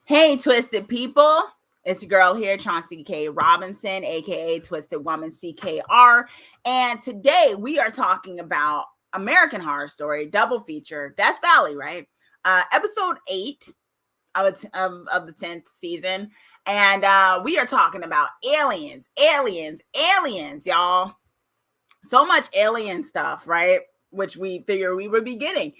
Hey, Twisted people. It's your girl here, Chauncey K. Robinson, aka Twisted Woman CKR. And today we are talking about American Horror Story Double Feature, Death Valley, right? Episode 8 of the 10th season. And we are talking about aliens, y'all. So much alien stuff, right? Which we figure we would be getting.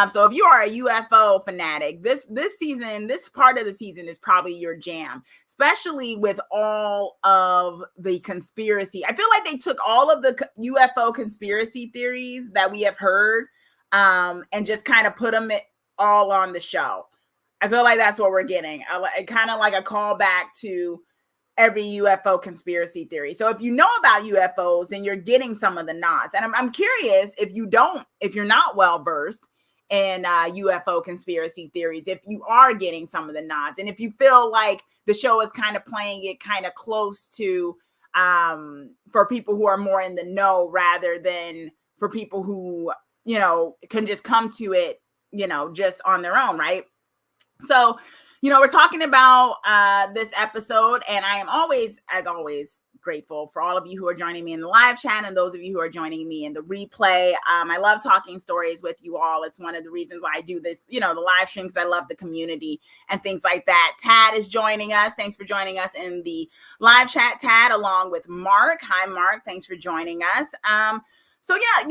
So if you are a UFO fanatic, this season, this part of the season is probably your jam, especially with all of the conspiracy. I feel like they took all of the UFO conspiracy theories that we have heard and just kind of put them all on the show. I feel like that's what we're getting. Kind of like a callback to every UFO conspiracy theory. So if you know about UFOs, then you're getting some of the nods. And I'm curious if you're not well versed in UFO conspiracy theories, if you are getting some of the nods, and if you feel like the show is kind of playing it kind of close to for people who are more in the know rather than for people who, can just come to it, just on their own, right? So, we're talking about this episode, and I am always, as always, grateful for all of you who are joining me in the live chat and those of you who are joining me in the replay. I love talking stories with you all. It's one of the reasons why I do this, the live stream, because I love the community and things like that. Tad is joining us. Thanks for joining us in the live chat, Tad, along with Mark. Hi, Mark. Thanks for joining us. So yeah,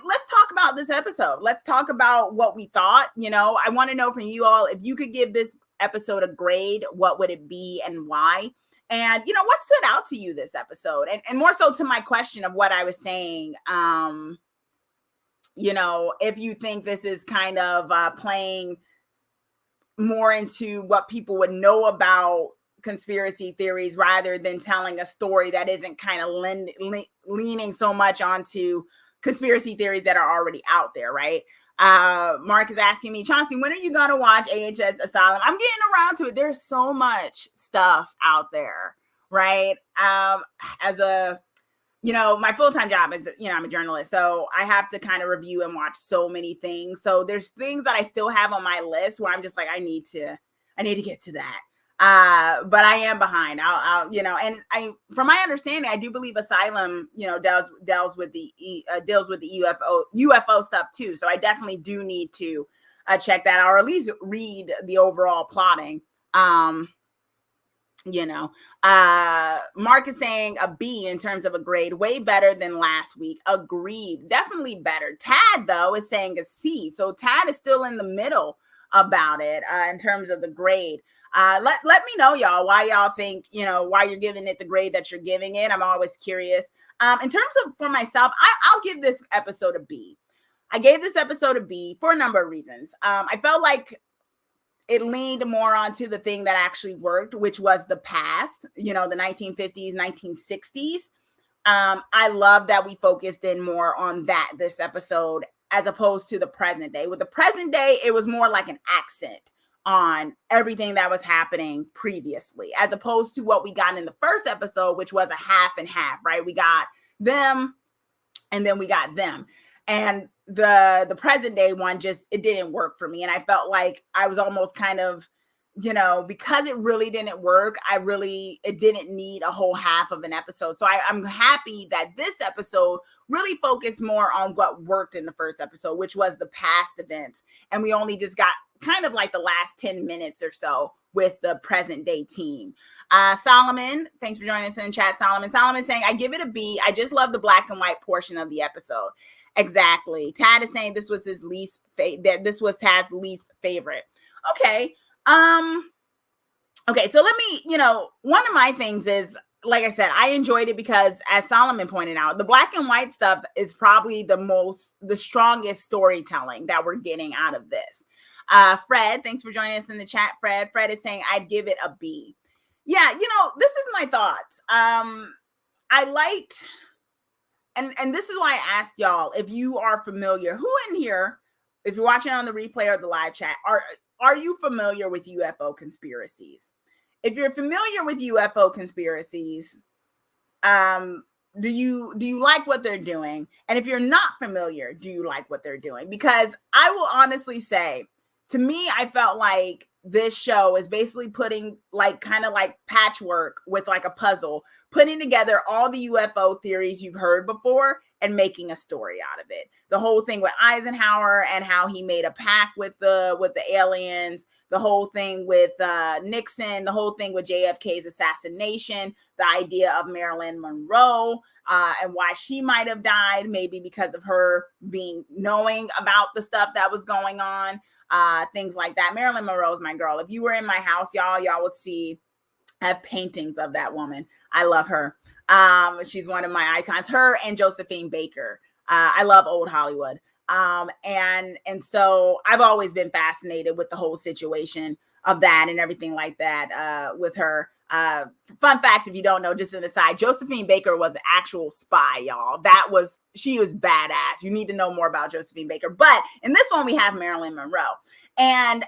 let's talk about this episode. Let's talk about what we thought. I want to know from you all, if you could give this episode a grade, what would it be and why? And, what stood out to you this episode? And more so to my question of what I was saying, if you think this is kind of playing more into what people would know about conspiracy theories rather than telling a story that isn't kind of leaning so much onto conspiracy theories that are already out there, right? Mark is asking me, Chauncey, when are you going to watch AHS Asylum? I'm getting around to it. There's so much stuff out there, right? As a, my full-time job is, I'm a journalist, so I have to kind of review and watch so many things. So there's things that I still have on my list where I'm just like, I need to get to that. But I am behind. And from my understanding, I do believe Asylum, deals with the UFO stuff too. So I definitely do need to check that out, or at least read the overall plotting. Mark is saying a B in terms of a grade, way better than last week. Agreed, definitely better. Tad though is saying a C, so Tad is still in the middle about it in terms of the grade. Let me know, y'all, why y'all think, why you're giving it the grade that you're giving it. I'm always curious. In terms of for myself, I'll give this episode a B. I gave this episode a B for a number of reasons. I felt like it leaned more onto the thing that actually worked, which was the past, the 1950s, 1960s. I love that we focused in more on that this episode as opposed to the present day. With the present day, it was more like an accent on everything that was happening previously, as opposed to what we got in the first episode, which was a half and half, right? We got them and then we got them. And the present day one it didn't work for me. And I felt like I was almost kind of, because it really didn't work, it didn't need a whole half of an episode. So I'm happy that this episode really focused more on what worked in the first episode, which was the past events. And we only just got kind of like the last 10 minutes or so with the present day team. Solomon, thanks for joining us in the chat. Solomon saying, I give it a B. I just love the black and white portion of the episode. Exactly. Tad is saying this was his this was Tad's least favorite. Okay. Okay, so let me, one of my things is, like I said, I enjoyed it because, as Solomon pointed out, the black and white stuff is probably the strongest storytelling that we're getting out of this. Fred, thanks for joining us in the chat, Fred. Fred is saying, I'd give it a B. Yeah, this is my thoughts. I liked, and this is why I asked y'all, if you are familiar, who in here, if you're watching on the replay or the live chat, are you familiar with UFO conspiracies? If you're familiar with UFO conspiracies, do you like what they're doing? And if you're not familiar, do you like what they're doing? Because I will honestly say, to me, I felt like this show is basically putting like kind of like patchwork with like a puzzle, putting together all the UFO theories you've heard before and making a story out of it. The whole thing with Eisenhower and how he made a pact with the aliens, the whole thing with Nixon, the whole thing with JFK's assassination, the idea of Marilyn Monroe, and why she might have died, maybe because of her knowing about the stuff that was going on, things like that. Marilyn Monroe is my girl. If you were in my house, y'all would see I have paintings of that woman. I love her. She's one of my icons. Her and Josephine Baker. I love old Hollywood. And so I've always been fascinated with the whole situation of that and everything like that with her. Fun fact, if you don't know, just an aside, Josephine Baker was an actual spy, y'all. She was badass. You need to know more about Josephine Baker. But in this one, we have Marilyn Monroe. And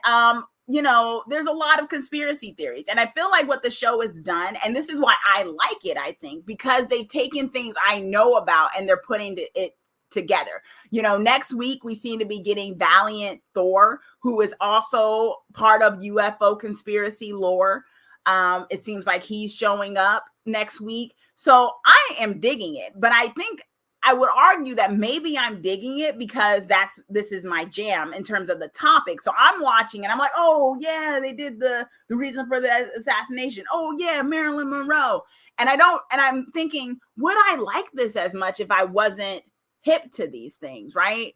there's a lot of conspiracy theories. And I feel like what the show has done, and this is why I like it, I think, because they've taken things I know about and they're putting it together. Next week, we seem to be getting Valiant Thor, who is also part of UFO conspiracy lore. It seems like he's showing up next week. So I am digging it, but I think I would argue that maybe I'm digging it because this is my jam in terms of the topic. So I'm watching and I'm like, oh yeah, they did the reason for the assassination. Oh yeah, Marilyn Monroe. And I'm thinking, would I like this as much if I wasn't hip to these things, right?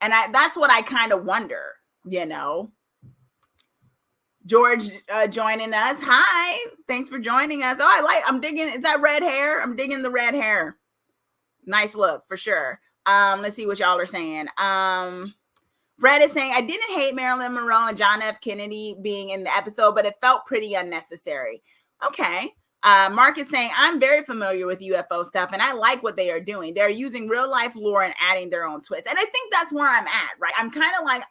And that's what I kind of wonder, George joining us. Hi, thanks for joining us. I'm digging, is that red hair? I'm digging the red hair. Nice look for sure. Let's see what y'all are saying. Fred is saying, I didn't hate Marilyn Monroe and John F. Kennedy being in the episode, but it felt pretty unnecessary. Okay. Mark is saying, I'm very familiar with UFO stuff and I like what they are doing. They're using real life lore and adding their own twist. And I think that's where I'm at, right? I'm kind of like,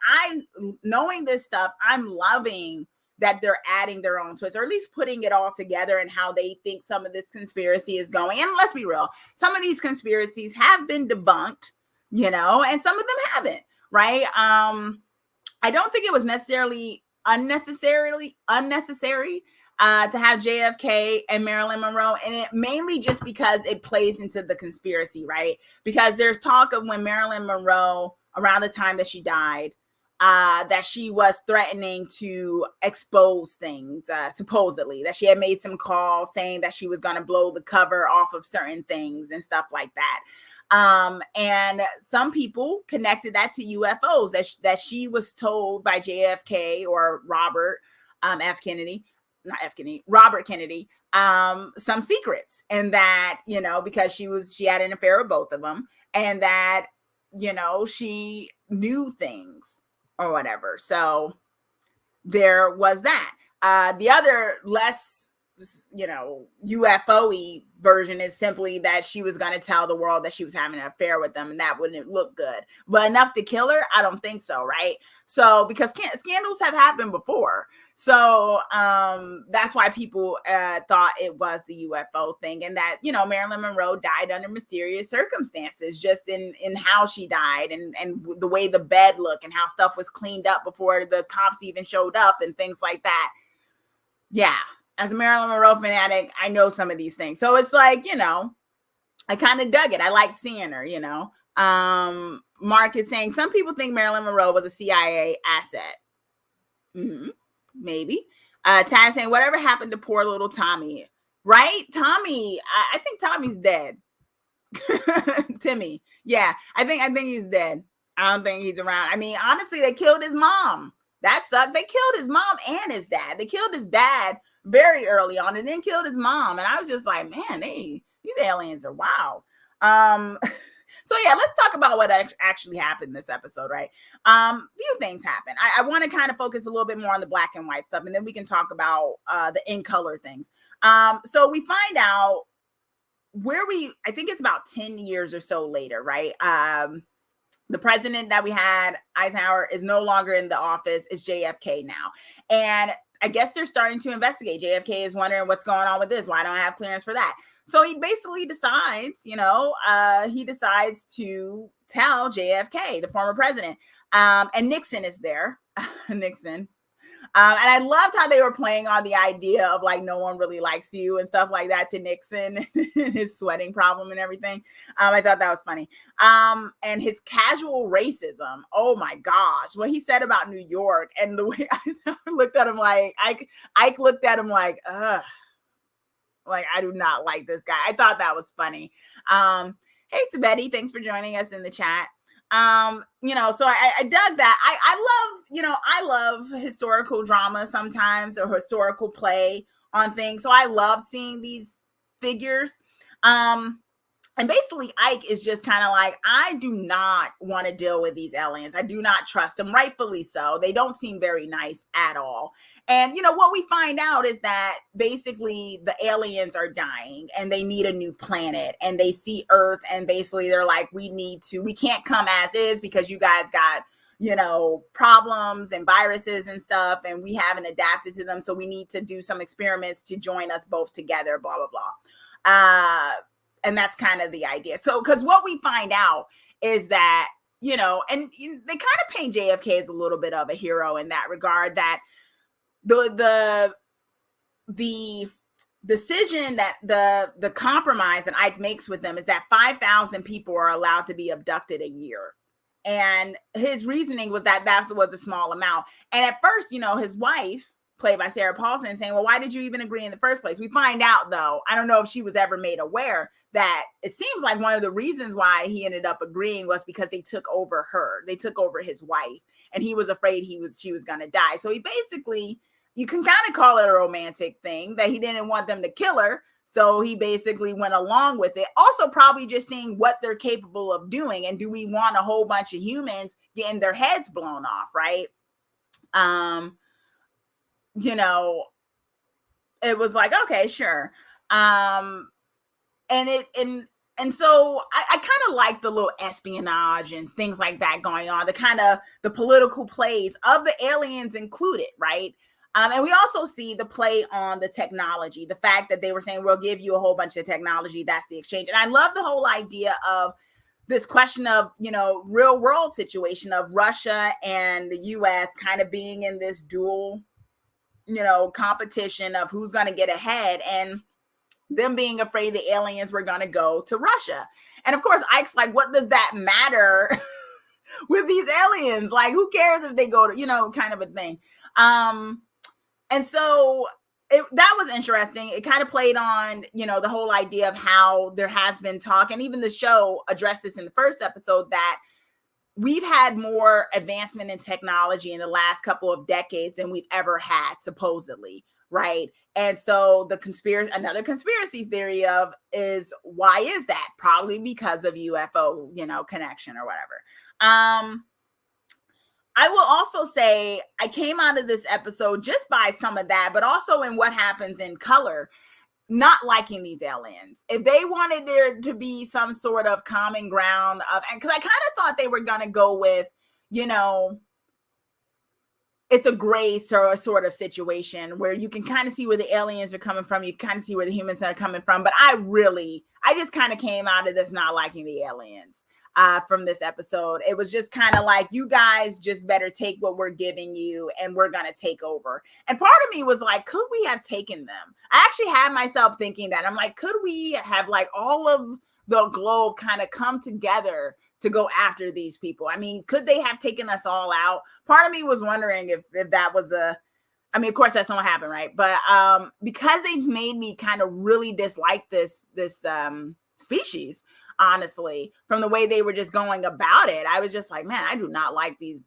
knowing this stuff, I'm loving that they're adding their own twist, or at least putting it all together and how they think some of this conspiracy is going. And let's be real, some of these conspiracies have been debunked, and some of them haven't, right? I don't think it was necessarily unnecessary to have JFK and Marilyn Monroe in it, mainly just because it plays into the conspiracy, right? Because there's talk of when Marilyn Monroe, around the time that she died, that she was threatening to expose things, supposedly, that she had made some calls saying that she was going to blow the cover off of certain things and stuff like that. And some people connected that to UFOs, that she was told by JFK or Robert Kennedy, some secrets, and that, because she had an affair with both of them, and that, she knew things or whatever. So there was that. The other less, UFO-y version is simply that she was going to tell the world that she was having an affair with them, and that wouldn't look good. But enough to kill her? I don't think so, right? So, because scandals have happened before. So that's why people thought it was the UFO thing, and that, Marilyn Monroe died under mysterious circumstances, just in how she died and the way the bed looked and how stuff was cleaned up before the cops even showed up and things like that. Yeah. As a Marilyn Monroe fanatic, I know some of these things. So it's like, I kind of dug it. I liked seeing her, Mark is saying, some people think Marilyn Monroe was a CIA asset. Mm-hmm. Maybe. Tad saying, whatever happened to poor little Tommy? Right? Tommy, I think Tommy's dead. Timmy. Yeah, I think he's dead. I don't think he's around. I mean, honestly, they killed his mom. That sucked. They killed his mom and his dad. They killed his dad very early on and then killed his mom. And I was just like, man, these aliens are wild. So yeah, let's talk about what actually happened this episode, right? Few things happen. I want to kind of focus a little bit more on the black and white stuff, and then we can talk about the in color things. So we find out I think it's about 10 years or so later, right? The president that we had, Eisenhower, is no longer in the office. It's JFK now. And I guess they're starting to investigate. JFK is wondering what's going on with this. Why don't I have clearance for that? So he basically decides, to tell JFK, the former president. And Nixon is there. Nixon. And I loved how they were playing on the idea of like, no one really likes you and stuff like that to Nixon and his sweating problem and everything. I thought that was funny. And his casual racism. Oh my gosh. What he said about New York and the way I looked at him like, Ike looked at him like, ugh. Like, I do not like this guy. I thought that was funny. Hey, Sabeti, thanks for joining us in the chat. So I dug that. I love historical drama sometimes, or historical play on things. So I loved seeing these figures. And basically Ike is just kind of like, I do not want to deal with these aliens. I do not trust them, rightfully so. They don't seem very nice at all. And, what we find out is that basically the aliens are dying and they need a new planet, and they see Earth, and basically they're like, we can't come as is because you guys got, problems and viruses and stuff, and we haven't adapted to them. So we need to do some experiments to join us both together, blah, blah, blah. And that's kind of the idea. So, because what we find out is that, they kind of paint JFK as a little bit of a hero in that regard, that the decision that the compromise that Ike makes with them is that 5,000 people are allowed to be abducted a year. And his reasoning was that was a small amount. And at first, his wife, played by Sarah Paulson, saying, well, why did you even agree in the first place? We find out, though, I don't know if she was ever made aware, that it seems like one of the reasons why he ended up agreeing was because they took over his wife, and he was afraid she was going to die. So he basically, you can kind of call it a romantic thing, that he didn't want them to kill her. So he basically went along with it. Also, probably just seeing what they're capable of doing. And do we want a whole bunch of humans getting their heads blown off, right? It was like, okay, sure. And so I kind of like the little espionage and things like that going on, the political plays of the aliens included, right? And we also see the play on the technology, the fact that they were saying, we'll give you a whole bunch of technology. That's the exchange. And I love the whole idea of this question of, real world situation of Russia and the US kind of being in this dual, competition of who's going to get ahead, and them being afraid the aliens were going to go to Russia. And of course, Ike's like, what does that matter with these aliens? Like, who cares if they go to, kind of a thing. And so that was interesting. It kind of played on, the whole idea of how there has been talk, and even the show addressed this in the first episode, that we've had more advancement in technology in the last couple of decades than we've ever had, supposedly, right? And so another conspiracy theory is, why is that? Probably because of UFO, connection or whatever. I will also say I came out of this episode just by some of that, but also in what happens in color, not liking these aliens. If they wanted there to be some sort of common ground because I kind of thought they were going to go with, it's a gray sort of situation where you can kind of see where the aliens are coming from. You kind of see where the humans are coming from. But I just kind of came out of this not liking the aliens from this episode. It was just kind of like, you guys just better take what we're giving you, and we're going to take over. And part of me was like, could we have taken them? I actually had myself thinking that. I'm like, could we have like all of the globe kind of come together to go after these people? I mean, could they have taken us all out? Part of me was wondering if that was of course that's not what happened, right? But because they made me kind of really dislike this species, honestly, from the way they were just going about it, I was just like, man, I do not like these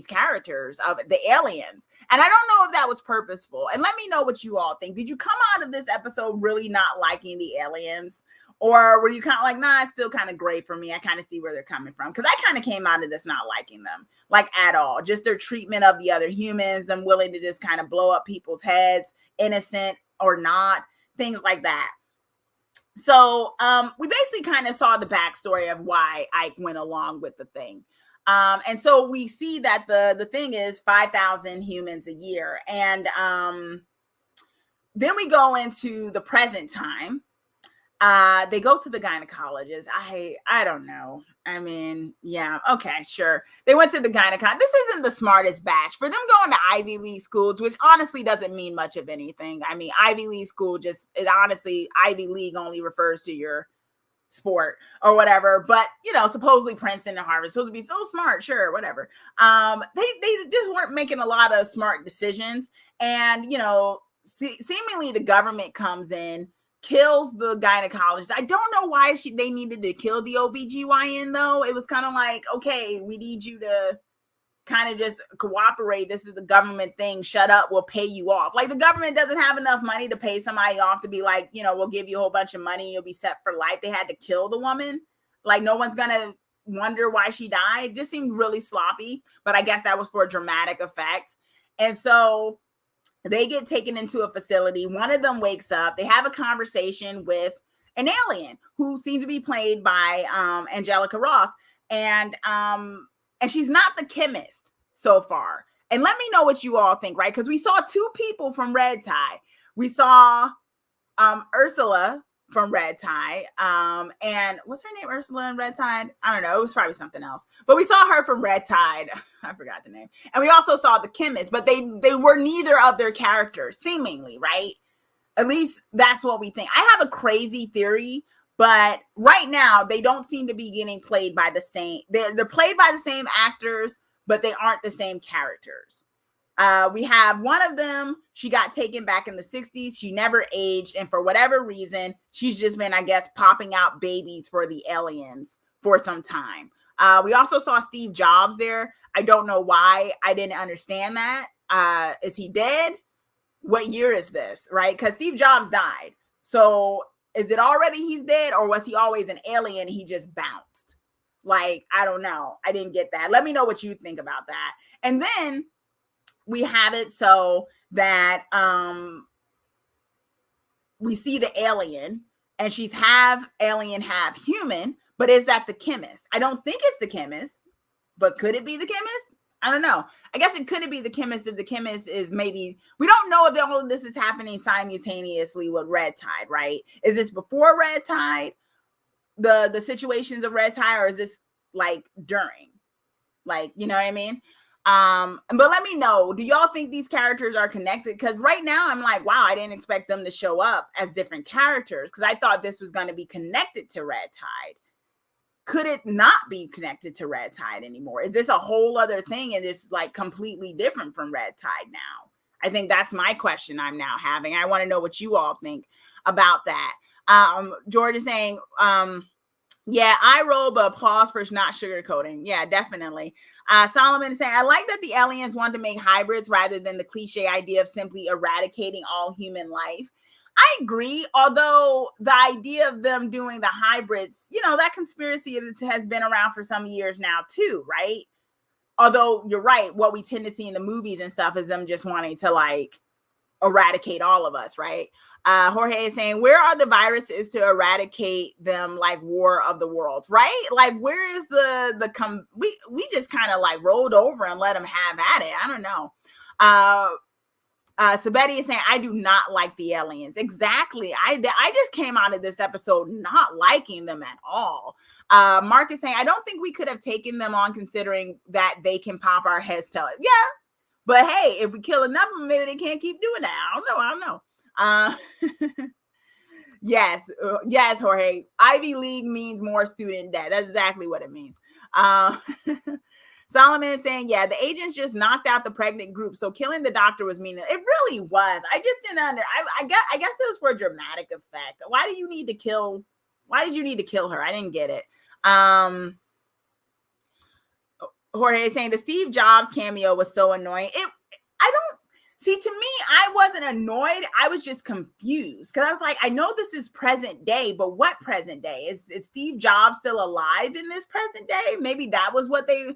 characters of the aliens. And I don't know if that was purposeful. And let me know what you all think. Did you come out of this episode really not liking the aliens? Or were you kind of like, nah, it's still kind of gray for me. I kind of see where they're coming from. Because I kind of came out of this not liking them, like at all. Just their treatment of the other humans, them willing to just kind of blow up people's heads, innocent or not, things like that. So we basically kind of saw the backstory of why Ike went along with the thing. And so we see that the thing is 5,000 humans a year. And then we go into the present time. They go to the gynecologist. I don't know. I mean, yeah, okay, sure. They went to the gynecologist. This isn't the smartest batch. For them going to Ivy League schools, which honestly doesn't mean much of anything. I mean, Ivy League school just is honestly, Ivy League only refers to your sport or whatever. But, supposedly Princeton and Harvard supposed to be so smart. Sure, whatever. They just weren't making a lot of smart decisions. And, seemingly the government comes in, kills the gynecologist. I don't know why they needed to kill the OBGYN though. It was kind of like, okay, we need you to kind of just cooperate. This is the government thing. Shut up. We'll pay you off. Like the government doesn't have enough money to pay somebody off to be like, we'll give you a whole bunch of money. You'll be set for life. They had to kill the woman. Like no one's going to wonder why she died. It just seemed really sloppy, but I guess that was for a dramatic effect. And so they get taken into a facility. One of them wakes up. They have a conversation with an alien who seems to be played by Angelica Ross. And she's not the chemist so far. And let me know what you all think, right? Because we saw two people from Red Tide. We saw Ursula from Red Tide. And what's her name? Ursula in Red Tide? I don't know. It was probably something else. But we saw her from Red Tide. I forgot the name. And we also saw the chemist, but they were neither of their characters, seemingly, right? At least that's what we think. I have a crazy theory, but right now they don't seem to be getting played by the same. They're played by the same actors, but they aren't the same characters. We have one of them. She got taken back in the 60s. She never aged. And for whatever reason, she's just been, I guess, popping out babies for the aliens for some time. We also saw Steve Jobs there. I don't know why. I didn't understand that. Is he dead? What year is this, right? Because Steve Jobs died. So is it already he's dead, or was he always an alien and he just bounced? Like, I don't know. I didn't get that. Let me know what you think about that. And then we have it so that we see the alien, and she's half alien, half human. But is that the chemist? I don't think it's the chemist, but could it be the chemist? I don't know. I guess it couldn't be the chemist if the chemist is maybe, we don't know if all of this is happening simultaneously with Red Tide, right? Is this before Red Tide, the situations of Red Tide, or is this like during? Like, you know what I mean? But let me know, do y'all think these characters are connected? Because right now I'm like, wow, I didn't expect them to show up as different characters, because I thought this was going to be connected to Red Tide. Could it not be connected to Red Tide anymore? Is this a whole other thing and it's like completely different from Red Tide now? I think that's my question I'm now having. I want to know what you all think about that. George is saying, yeah, I roll, but applause for not sugarcoating. Yeah, definitely. Solomon is saying, I like that the aliens want to make hybrids rather than the cliche idea of simply eradicating all human life. I agree, although the idea of them doing the hybrids, that conspiracy has been around for some years now too, right? Although you're right, what we tend to see in the movies and stuff is them just wanting to like eradicate all of us, right? Jorge is saying, where are the viruses to eradicate them, like War of the Worlds, right? Like, where is we just kind of like rolled over and let them have at it. I don't know. Sabeti is saying, I do not like the aliens. Exactly. I just came out of this episode not liking them at all. Mark is saying, I don't think we could have taken them on, considering that they can pop our heads. Tell it. Yeah. But hey, if we kill enough of them, maybe they can't keep doing that. I don't know. Yes, Jorge. Ivy League means more student debt. That's exactly what it means. Solomon is saying, yeah, the agents just knocked out the pregnant group, so killing the doctor was meaningless. It really was. I just didn't I guess it was for dramatic effect. Why did you need to kill her? I didn't get it. Jorge is saying the Steve Jobs cameo was so annoying. See, to me, I wasn't annoyed. I was just confused because I was like, I know this is present day, but what present day? Is Steve Jobs still alive in this present day? Maybe that was what I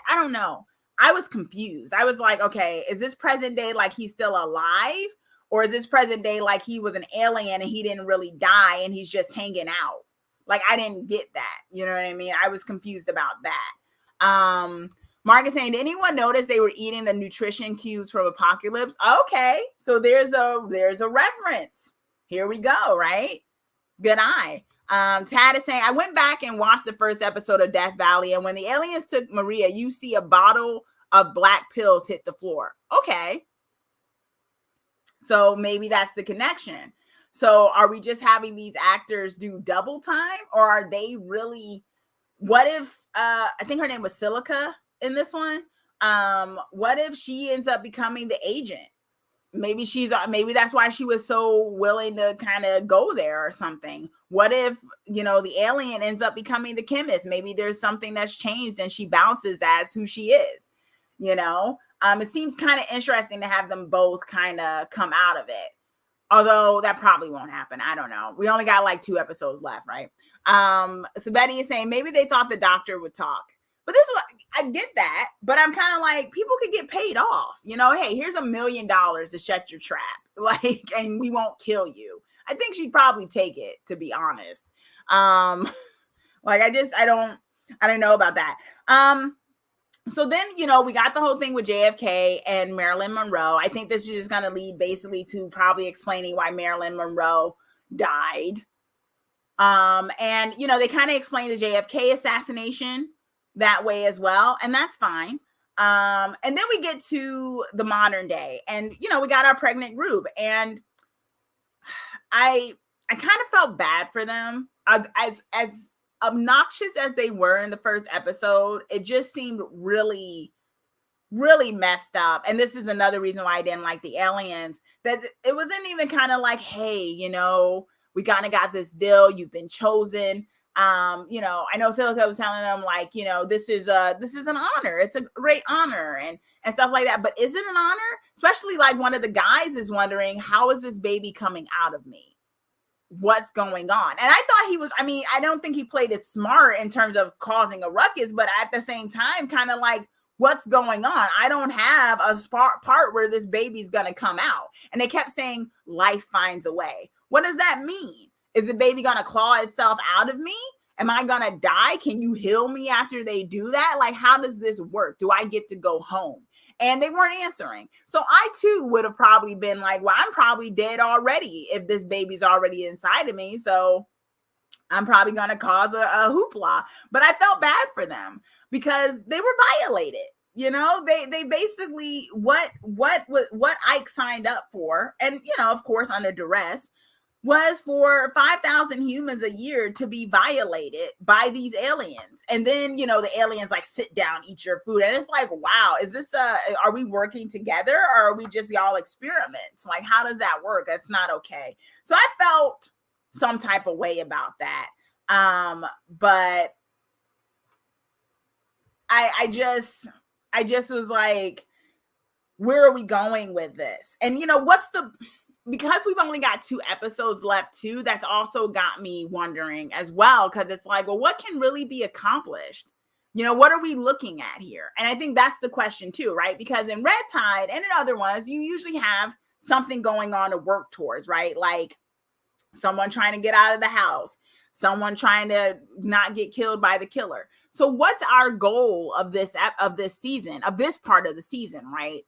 don't know. I was confused. I was like, okay, is this present day like he's still alive? Or is this present day like he was an alien and he didn't really die and he's just hanging out? Like, I didn't get that. You know what I mean? I was confused about that. Mark is saying, did anyone notice they were eating the nutrition cubes from Apocalypse? Okay, so there's a reference. Here we go, right? Good eye. Tad is saying, I went back and watched the first episode of Death Valley, and when the aliens took Maria, you see a bottle of black pills hit the floor. Okay. So maybe that's the connection. So are we just having these actors do double time, or are they really, what if, I think her name was Silica in this one. What if she ends up becoming the agent? Maybe that's why she was so willing to kind of go there or something. What if, the alien ends up becoming the chemist? Maybe there's something that's changed and she bounces as who she is, it seems kind of interesting to have them both kind of come out of it. Although that probably won't happen. I don't know. We only got like 2 episodes left, right? So Betty is saying maybe they thought the doctor would talk. But this is what I get that, but I'm kind of like, people could get paid off. Hey, here's $1 million to shut your trap. And we won't kill you. I think she'd probably take it, to be honest. I don't know about that. So then, we got the whole thing with JFK and Marilyn Monroe. I think this is just going to lead basically to probably explaining why Marilyn Monroe died. And, they kind of explained the JFK assassination that way as well. And that's fine. And then we get to the modern day and, we got our pregnant group, and I kind of felt bad for them. As obnoxious as they were in the first episode, it just seemed really, really messed up. And this is another reason why I didn't like the aliens, that it wasn't even kind of like, hey, we kind of got this deal. You've been chosen. I know Silica was telling them like, this is an honor. It's a great honor and stuff like that. But is it an honor? Especially like one of the guys is wondering, how is this baby coming out of me? What's going on? And I thought I don't think he played it smart in terms of causing a ruckus, but at the same time, kind of like, what's going on? I don't have a part where this baby's going to come out. And they kept saying life finds a way. What does that mean? Is the baby going to claw itself out of me? Am I going to die? Can you heal me after they do that? Like, how does this work? Do I get to go home? And they weren't answering. So I too would have probably been like, well, I'm probably dead already if this baby's already inside of me. So I'm probably going to cause a hoopla. But I felt bad for them because they were violated. They basically what Ike signed up for, and of course under duress, was for 5,000 humans a year to be violated by these aliens. And then, the aliens like sit down, eat your food. And it's like, wow, is this are we working together, or are we just y'all experiments? Like, how does that work? That's not okay. So I felt some type of way about that. But I just was like, where are we going with this? And because we've only got 2 episodes left too, that's also got me wondering as well. Cause it's like, well, what can really be accomplished? What are we looking at here? And I think that's the question too, right? Because in Red Tide and in other ones, you usually have something going on to work towards, right? Like someone trying to get out of the house, someone trying to not get killed by the killer. So what's our goal of this season, of this part of the season, right?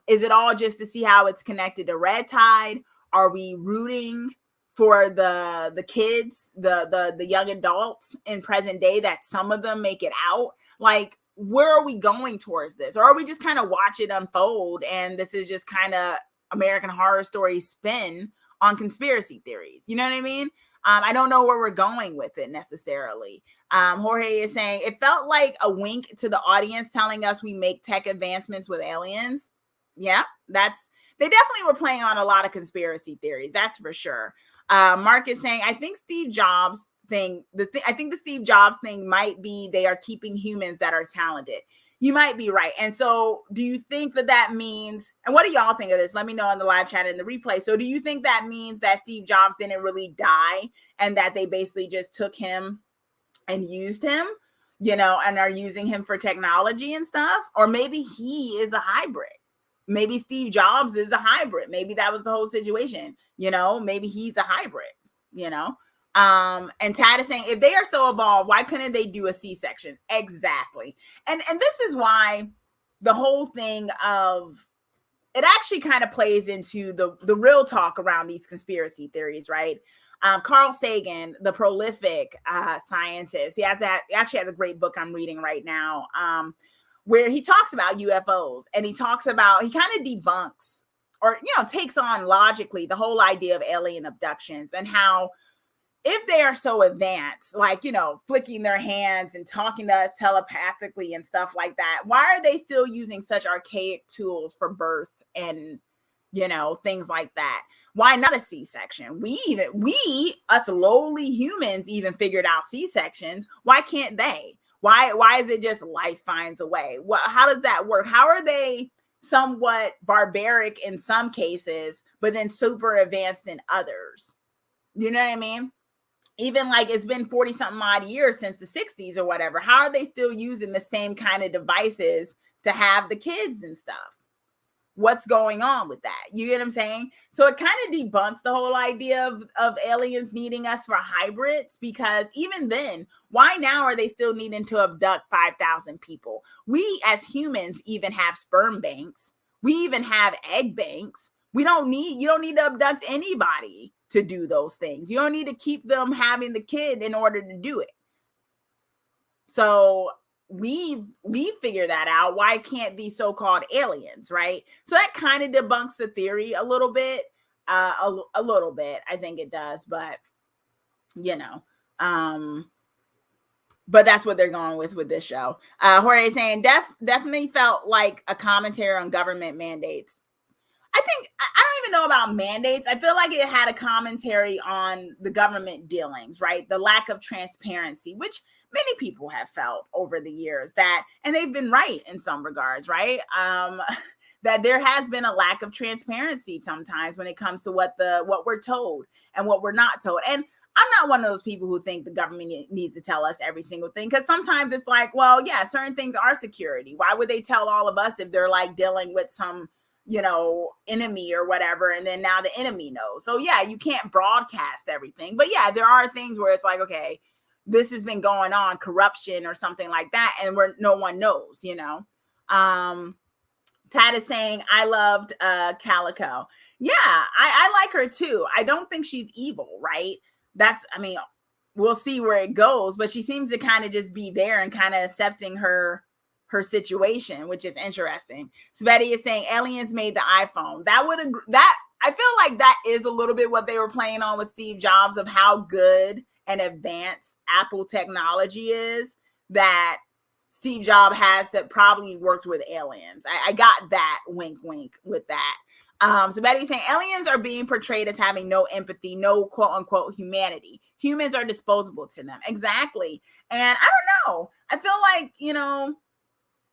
Is it all just to see how it's connected to Red Tide? Are we rooting for the kids, the young adults in present day, that some of them make it out? Like, where are we going towards this? Or are we just kind of watch it unfold and this is just kind of American Horror Story spin on conspiracy theories? You know what I mean? I don't know where we're going with it necessarily. Jorge is saying it felt like a wink to the audience telling us we make tech advancements with aliens. Yeah, they definitely were playing on a lot of conspiracy theories. That's for sure. Mark is saying, I think Steve Jobs thing, I think the Steve Jobs thing might be they are keeping humans that are talented. You might be right. And so do you think that means, and what do y'all think of this? Let me know in the live chat and the replay. So do you think that means that Steve Jobs didn't really die and that they basically just took him and used him, and are using him for technology and stuff? Or maybe he is a hybrid. Maybe Steve Jobs is a hybrid. Maybe that was the whole situation. Maybe he's a hybrid, and Tad is saying, if they are so evolved, why couldn't they do a C-section? Exactly. And this is why the whole thing of it actually kind of plays into the real talk around these conspiracy theories, right? Carl Sagan, the prolific scientist, he actually has a great book I'm reading right now, where he talks about UFOs, and he kind of debunks, or takes on logically the whole idea of alien abductions, and how if they are so advanced, like, flicking their hands and talking to us telepathically and stuff like that, why are they still using such archaic tools for birth and, things like that? Why not a C-section? Us lowly humans even figured out C-sections. Why can't they? Why is it just life finds a way? How does that work? How are they somewhat barbaric in some cases, but then super advanced in others? You know what I mean? Even like it's been 40 something odd years since the 60s or whatever. How are they still using the same kind of devices to have the kids and stuff? What's going on with that? You get what I'm saying? So it kind of debunks the whole idea of aliens needing us for hybrids, because even then, why now are they still needing to abduct 5,000 people? We as humans even have sperm banks. We even have egg banks. You don't need to abduct anybody to do those things. You don't need to keep them having the kid in order to do it. So we figured that out. Why can't these so-called aliens, right? So that kind of debunks the theory a little bit. A little bit, I think it does, but but that's what they're going with this show. Jorge is saying definitely felt like a commentary on government mandates. I think I don't even know about mandates. I feel like it had a commentary on the government dealings, right? The lack of transparency, which many people have felt over the years, and they've been right in some regards, right? That there has been a lack of transparency sometimes when it comes to what we're told and what we're not told. And I'm not one of those people who think the government needs to tell us every single thing, because sometimes it's like, well, yeah, certain things are security. Why would they tell all of us if they're like dealing with some enemy or whatever, and then now the enemy knows? So yeah, you can't broadcast everything, but yeah, there are things where it's like, okay, this has been going on, corruption or something like that, and where no one knows. Tad is saying, I loved Calico. Yeah, I like her too. I don't think she's evil, right? We'll see where it goes, but she seems to kind of just be there and kind of accepting her situation, which is interesting. So Betty is saying aliens made the iPhone. That I feel like that is a little bit what they were playing on with Steve Jobs, of how good and advanced Apple technology is, that Steve Jobs has probably worked with aliens. I got that wink with that. So Betty's saying aliens are being portrayed as having no empathy, no quote unquote humanity. Humans are disposable to them. Exactly. And I don't know. I feel like,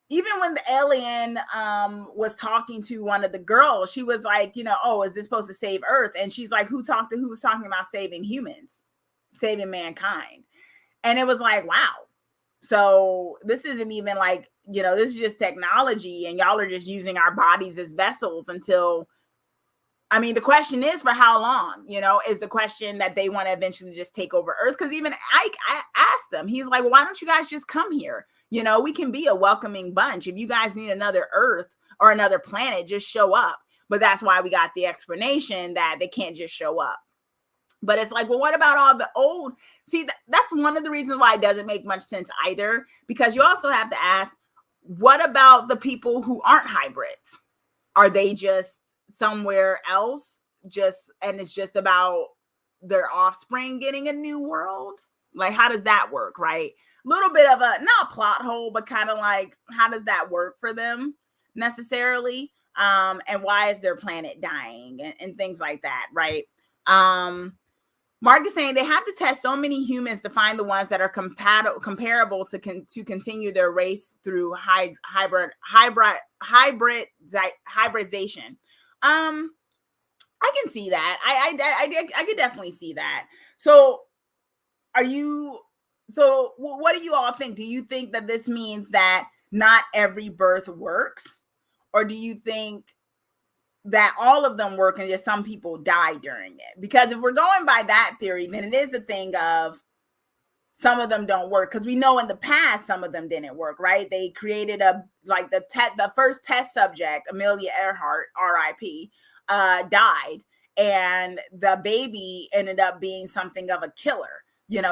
even when the alien was talking to one of the girls, she was like, oh, is this supposed to save Earth? And she's like, who's talking about saving humans, saving mankind? And it was like, wow. So this isn't even like, this is just technology, and y'all are just using our bodies as vessels until, the question is, for how long, is the question that they want to eventually just take over Earth. Because even I asked them, he's like, well, why don't you guys just come here? We can be a welcoming bunch. If you guys need another Earth or another planet, just show up. But that's why we got the explanation that they can't just show up. But it's like, well, what about all the old? See, that's one of the reasons why it doesn't make much sense either, because you also have to ask, what about the people who aren't hybrids? Are they just somewhere else, and it's just about their offspring getting a new world? Like, how does that work, right? Little bit of a, not plot hole, but kind of like, how does that work for them necessarily? And why is their planet dying and things like that, right? Mark is saying they have to test so many humans to find the ones that are comparable to continue their race through hybridization. I can see that. I could definitely see that. So what do you all think? Do you think that this means that not every birth works? Or do you think that all of them work and just some people die during it? Because if we're going by that theory, then it is a thing of some of them don't work, because we know in the past some of them didn't work, right? They created the first test subject, Amelia Earhart, RIP, died, and the baby ended up being something of a killer,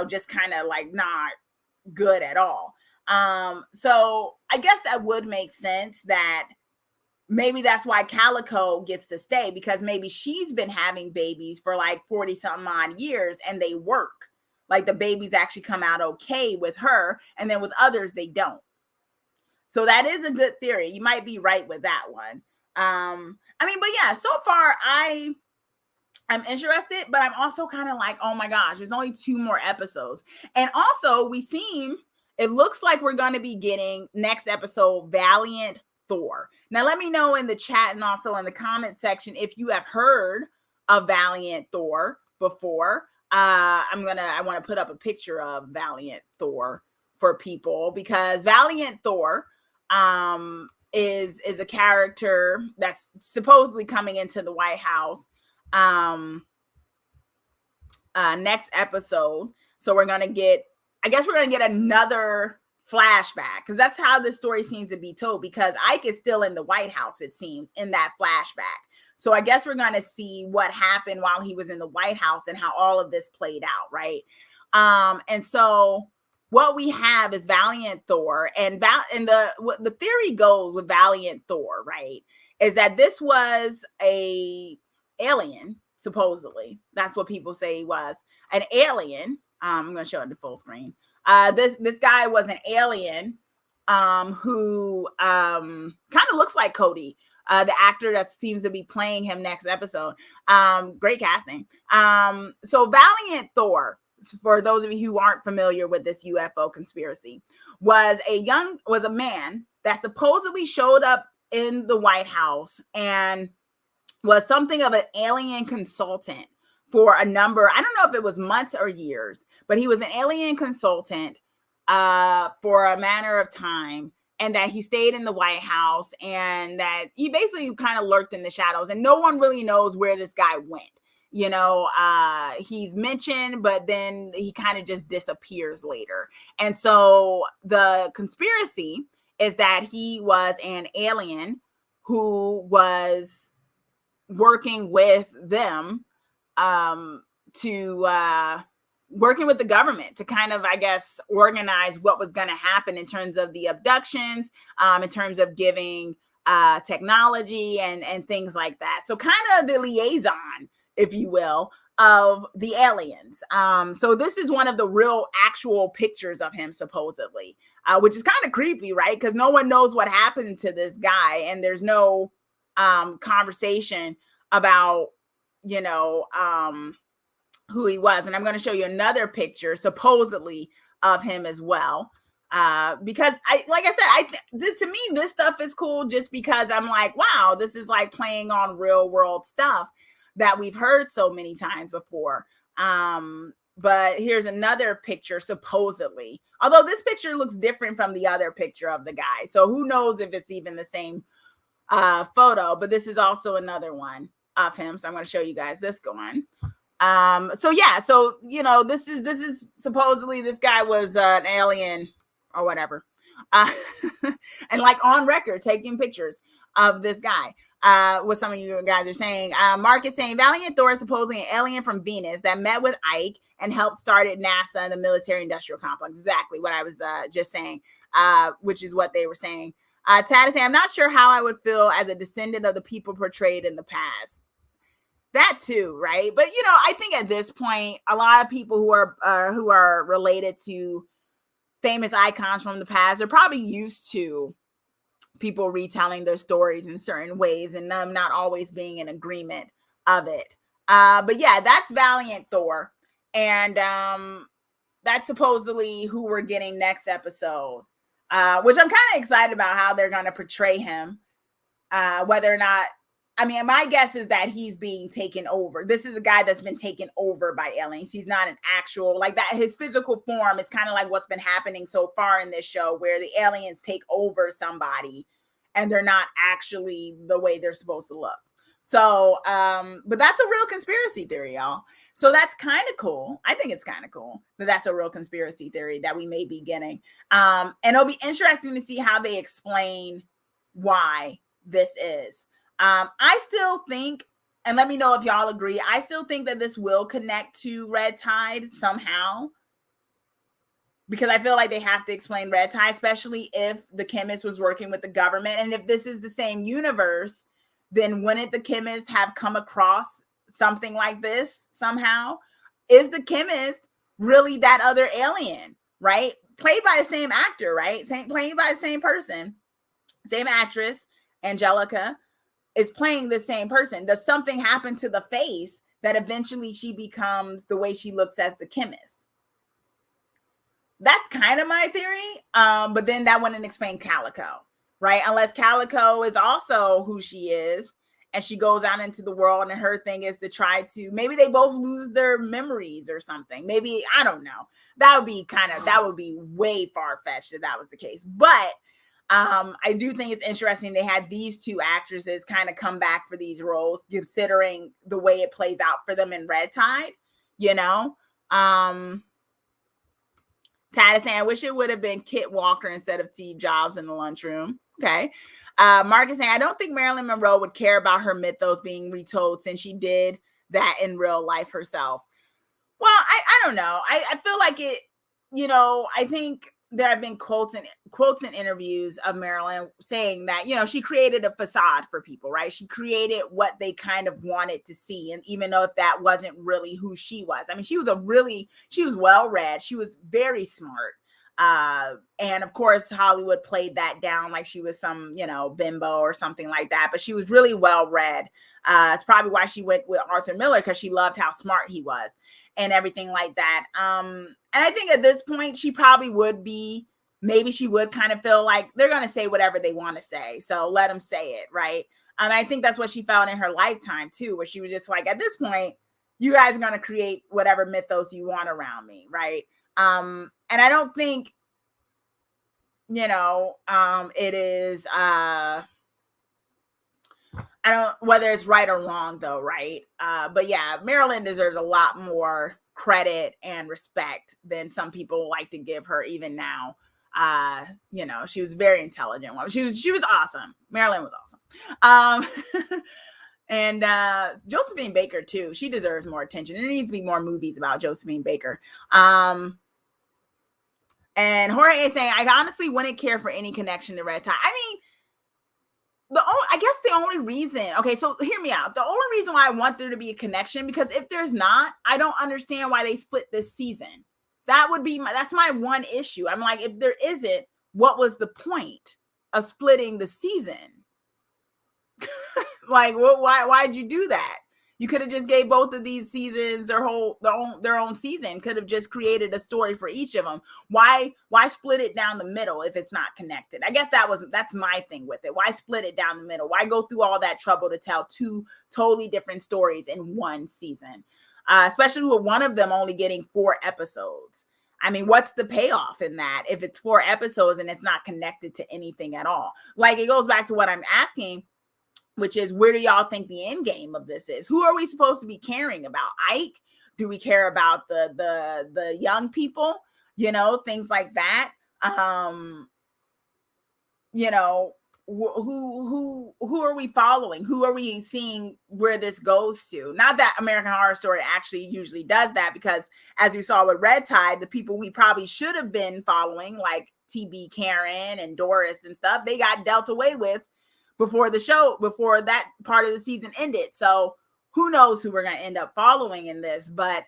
just kind of like not good at all. So I guess that would make sense that maybe that's why Calico gets to stay, because maybe she's been having babies for like 40 something odd years and they work. Like the babies actually come out okay with her, and then with others, they don't. So that is a good theory. You might be right with that one. But yeah, so far I'm interested, but I'm also kind of like, oh my gosh, there's only 2 more episodes. And also it looks like we're going to be getting next episode Valiant Thor. Now, let me know in the chat and also in the comment section if you have heard of Valiant Thor before. I want to put up a picture of Valiant Thor for people, because Valiant Thor is a character that's supposedly coming into the White House next episode. So we're gonna get another flashback, because that's how the story seems to be told, because Ike is still in the White House, it seems, in that flashback. So I guess we're gonna see what happened while he was in the White House and how all of this played out, right? And so what we have is Valiant Thor, and the theory goes with Valiant Thor, right, is that this was a alien, supposedly. That's what people say he was, an alien. I'm going to show it the full screen. This guy was an alien who kind of looks like Cody, the actor that seems to be playing him next episode. Great casting. So Valiant Thor, for those of you who aren't familiar with this UFO conspiracy, was a man that supposedly showed up in the White House and was something of an alien consultant for a number, I don't know if it was months or years, but he was an alien consultant for a matter of time, and that he stayed in the White House, and that he basically kind of lurked in the shadows, and no one really knows where this guy went. He's mentioned, but then he kind of just disappears later. And so the conspiracy is that he was an alien who was working with them, working with the government to kind of, I guess, organize what was going to happen in terms of the abductions, in terms of giving technology and things like that. So kind of the liaison, if you will, of the aliens. So this is one of the real actual pictures of him, supposedly, which is kind of creepy, right? Because no one knows what happened to this guy, and there's no conversation about, who he was. And I'm going to show you another picture, supposedly, of him as well. Because to me, this stuff is cool just because I'm like, wow, this is like playing on real world stuff that we've heard so many times before. But here's another picture, supposedly, although this picture looks different from the other picture of the guy. So who knows if it's even the same photo, but this is also another one of him. So I'm going to show you guys this one. This is supposedly this guy was an alien or whatever, and like on record taking pictures of this guy. What some of you guys are saying. Mark is saying Valiant Thor is supposedly an alien from Venus that met with Ike and helped start at NASA and the military industrial complex. Exactly what I was just saying, which is what they were saying. Tad is saying, I'm not sure how I would feel as a descendant of the people portrayed in the past. That too, right? But I think at this point, a lot of people who are related to famous icons from the past are probably used to people retelling their stories in certain ways, and them not always being in agreement of it. But yeah, that's Valiant Thor, and that's supposedly who we're getting next episode, which I'm kind of excited about how they're going to portray him. Whether or not, my guess is that he's being taken over. This is a guy that's been taken over by aliens. He's not an actual, like that. His physical form is kind of like what's been happening so far in this show, where the aliens take over somebody and they're not actually the way they're supposed to look. So, but that's a real conspiracy theory, y'all. So that's kind of cool. I think it's kind of cool that that's a real conspiracy theory that we may be getting. And it'll be interesting to see how they explain why this is. I still think and let me know if y'all agree. I still think that this will connect to Red Tide somehow, because I feel like they have to explain Red Tide, especially if the chemist was working with the government. And if this is the same universe, then wouldn't the chemist have come across something like this somehow? Is the chemist really that other alien, right? Played by the same actor, right? Played by the same person, same actress, Angelica, is playing the same person. Does something happen to the face that eventually she becomes the way she looks as the chemist? That's kind of my theory. But then that wouldn't explain Calico, right? Unless Calico is also who she is and she goes out into the world and her thing is to try to, maybe they both lose their memories or something. Maybe, I don't know. That would be way far-fetched if that was the case. But I do think it's interesting they had these two actresses kind of come back for these roles, considering the way it plays out for them in Red Tide, you know? Tad is saying, I wish it would have been Kit Walker instead of Steve Jobs in the lunchroom. Okay. Mark is saying, I don't think Marilyn Monroe would care about her mythos being retold since she did that in real life herself. Well, I don't know. I feel like it, I think there have been quotes and interviews of Marilyn saying that, she created a facade for people, right? She created what they kind of wanted to see. And even though if that wasn't really who she was, I mean, she was well-read. She was very smart. And of course, Hollywood played that down like she was some, bimbo or something like that. But she was really well-read. It's probably why she went with Arthur Miller, because she loved how smart he was and everything like that. And I think at this point, she probably maybe she would kind of feel like they're going to say whatever they want to say. So let them say it, right? I think that's what she felt in her lifetime too, where she was just like, at this point, you guys are going to create whatever mythos you want around me, right? And I don't think, it is, I don't, whether it's right or wrong though, right? But yeah, Marilyn deserves a lot more credit and respect than some people like to give her even now. She was very intelligent. She was awesome. Marilyn was awesome. And Josephine Baker too. She deserves more attention. There needs to be more movies about Josephine Baker. And Jorge is saying, I honestly wouldn't care for any connection to Red Tide. I mean, I guess the only reason, okay, so hear me out. The only reason why I want there to be a connection, because if there's not, I don't understand why they split this season. That's my one issue. I'm like, if there isn't, what was the point of splitting the season? Like, why'd you do that? You could have just gave both of these seasons their own season. Could have just created a story for each of them. Why split it down the middle if it's not connected? I guess that's my thing with it. Why split it down the middle? Why go through all that trouble to tell two totally different stories in one season? Especially with one of them only getting 4 episodes. I mean, what's the payoff in that if it's 4 episodes and it's not connected to anything at all? Like, it goes back to what I'm asking, which is, where do y'all think the end game of this is? Who are we supposed to be caring about? Ike? Do we care about the young people? Things like that. Who are we following? Who are we seeing where this goes to? Not that American Horror Story actually usually does that, because as we saw with Red Tide, the people we probably should have been following, like TB Karen and Doris and stuff, they got dealt away with before that part of the season ended. So who knows who we're going to end up following in this. But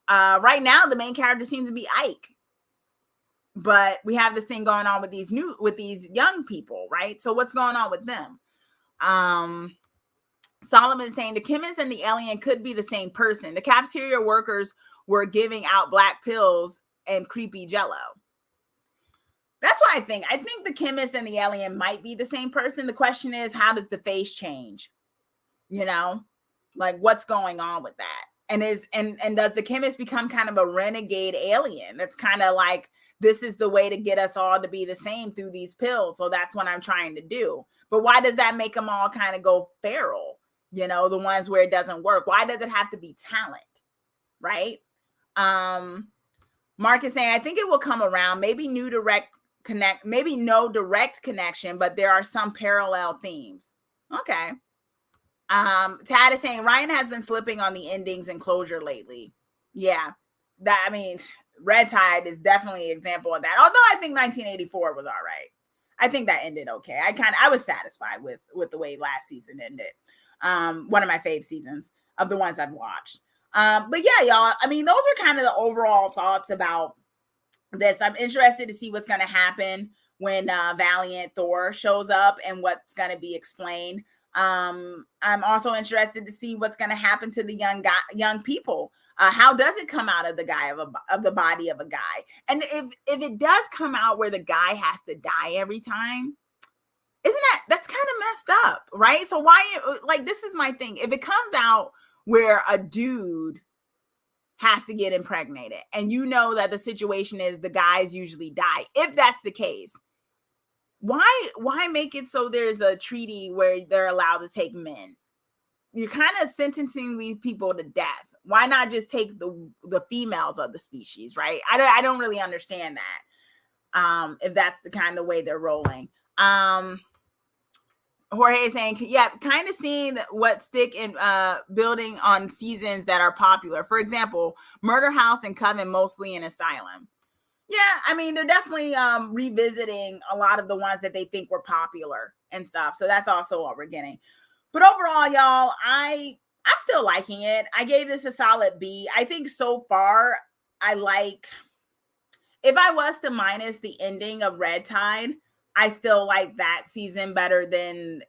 right now, the main character seems to be Ike. But we have this thing going on with these young people, right? So what's going on with them? Solomon is saying the chemist and the alien could be the same person. The cafeteria workers were giving out black pills and creepy jello. That's what I think. I think the chemist and the alien might be the same person. The question is, how does the face change? Like, what's going on with that? And does the chemist become kind of a renegade alien? That's kind of like, this is the way to get us all to be the same through these pills. So that's what I'm trying to do. But why does that make them all kind of go feral? The ones where it doesn't work. Why does it have to be talent? Right? Mark is saying, I think it will come around. Maybe no direct connection, but there are some parallel themes. Okay. Tad is saying Ryan has been slipping on the endings and closure lately. Yeah, Red Tide is definitely an example of that. Although I think 1984 was all right. I think that ended okay. I was satisfied with the way last season ended. One of my fave seasons of the ones I've watched. But yeah, y'all, I mean, those are kind of the overall thoughts about this. I'm interested to see what's going to happen when Valiant Thor shows up and what's going to be explained. I'm also interested to see what's going to happen to the young people. How does it come out of the body of a guy? And if it does come out where the guy has to die every time, that's kind of messed up, right? So why, like, this is my thing. If it comes out where a dude has to get impregnated and you know that the situation is the guys usually die, if that's the case, why make it so there's a treaty where they're allowed to take men? You're kind of sentencing these people to death. Why not just take the females of the species, right? I don't really understand that. If that's the kind of way they're rolling. Jorge is saying, yeah, kind of seeing what stick in building on seasons that are popular. For example, Murder House and Coven mostly in Asylum. Yeah, I mean, they're definitely revisiting a lot of the ones that they think were popular and stuff. So that's also what we're getting. But overall, y'all, I'm still liking it. I gave this a solid B. I think so far, if I was to minus the ending of Red Tide, I still like that season better than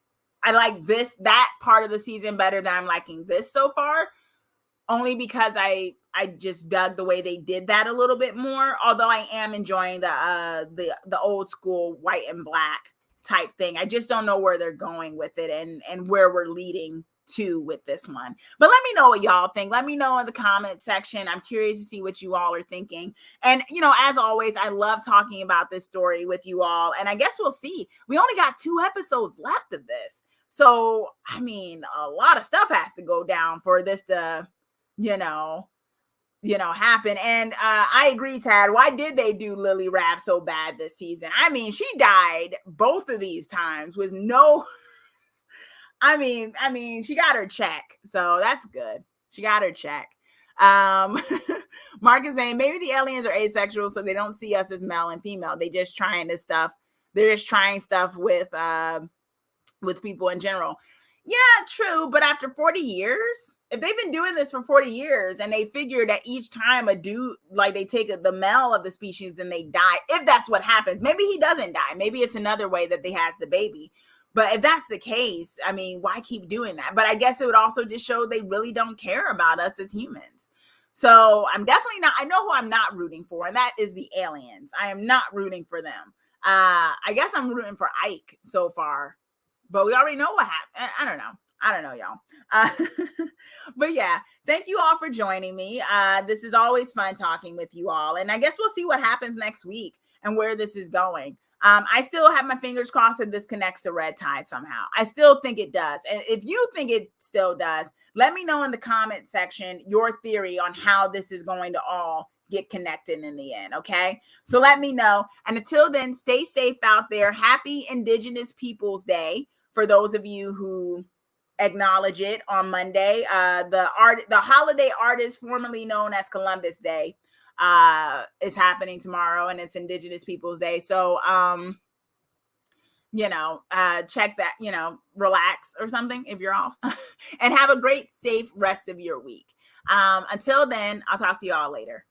I like that part of the season better than I'm liking this so far. Only because I just dug the way they did that a little bit more. Although I am enjoying the old school white and black type thing. I just don't know where they're going with it and where we're leading to with this one. But let me know what y'all think. Let me know in the comment section. I'm curious to see what you all are thinking. And, as always, I love talking about this story with you all. And I guess we'll see. We only got 2 episodes left of this. So, I mean, a lot of stuff has to go down for this to, happen. And I agree, Tad. Why did they do Lily Rapp so bad this season? I mean, she died both of these times with no... I mean, she got her check, so that's good. She got her check. Mark is saying maybe the aliens are asexual, so they don't see us as male and female. They just trying this stuff. They're just trying stuff with people in general. Yeah, true. But after 40 years, if they've been doing this for 40 years and they figure that each time a dude, like they take the male of the species and they die, if that's what happens, maybe he doesn't die. Maybe it's another way that they has the baby. But if that's the case, I mean, why keep doing that? But I guess it would also just show they really don't care about us as humans. So I'm definitely not, I know who I'm not rooting for, and that is the aliens. I am not rooting for them. I guess I'm rooting for Ike so far, but we already know what happened. I don't know, y'all. But yeah, thank you all for joining me. This is always fun talking with you all. And I guess we'll see what happens next week and where this is going. I still have my fingers crossed that this connects to Red Tide somehow. I still think it does. And if you think it still does, let me know in the comment section your theory on how this is going to all get connected in the end. Okay. So let me know. And until then, stay safe out there. Happy Indigenous Peoples Day for those of you who acknowledge it on Monday. The holiday artist formerly known as Columbus Day is happening tomorrow, and it's Indigenous Peoples Day. So check that, relax or something if you're off and have a great, safe rest of your week. Until then, I'll talk to you all later.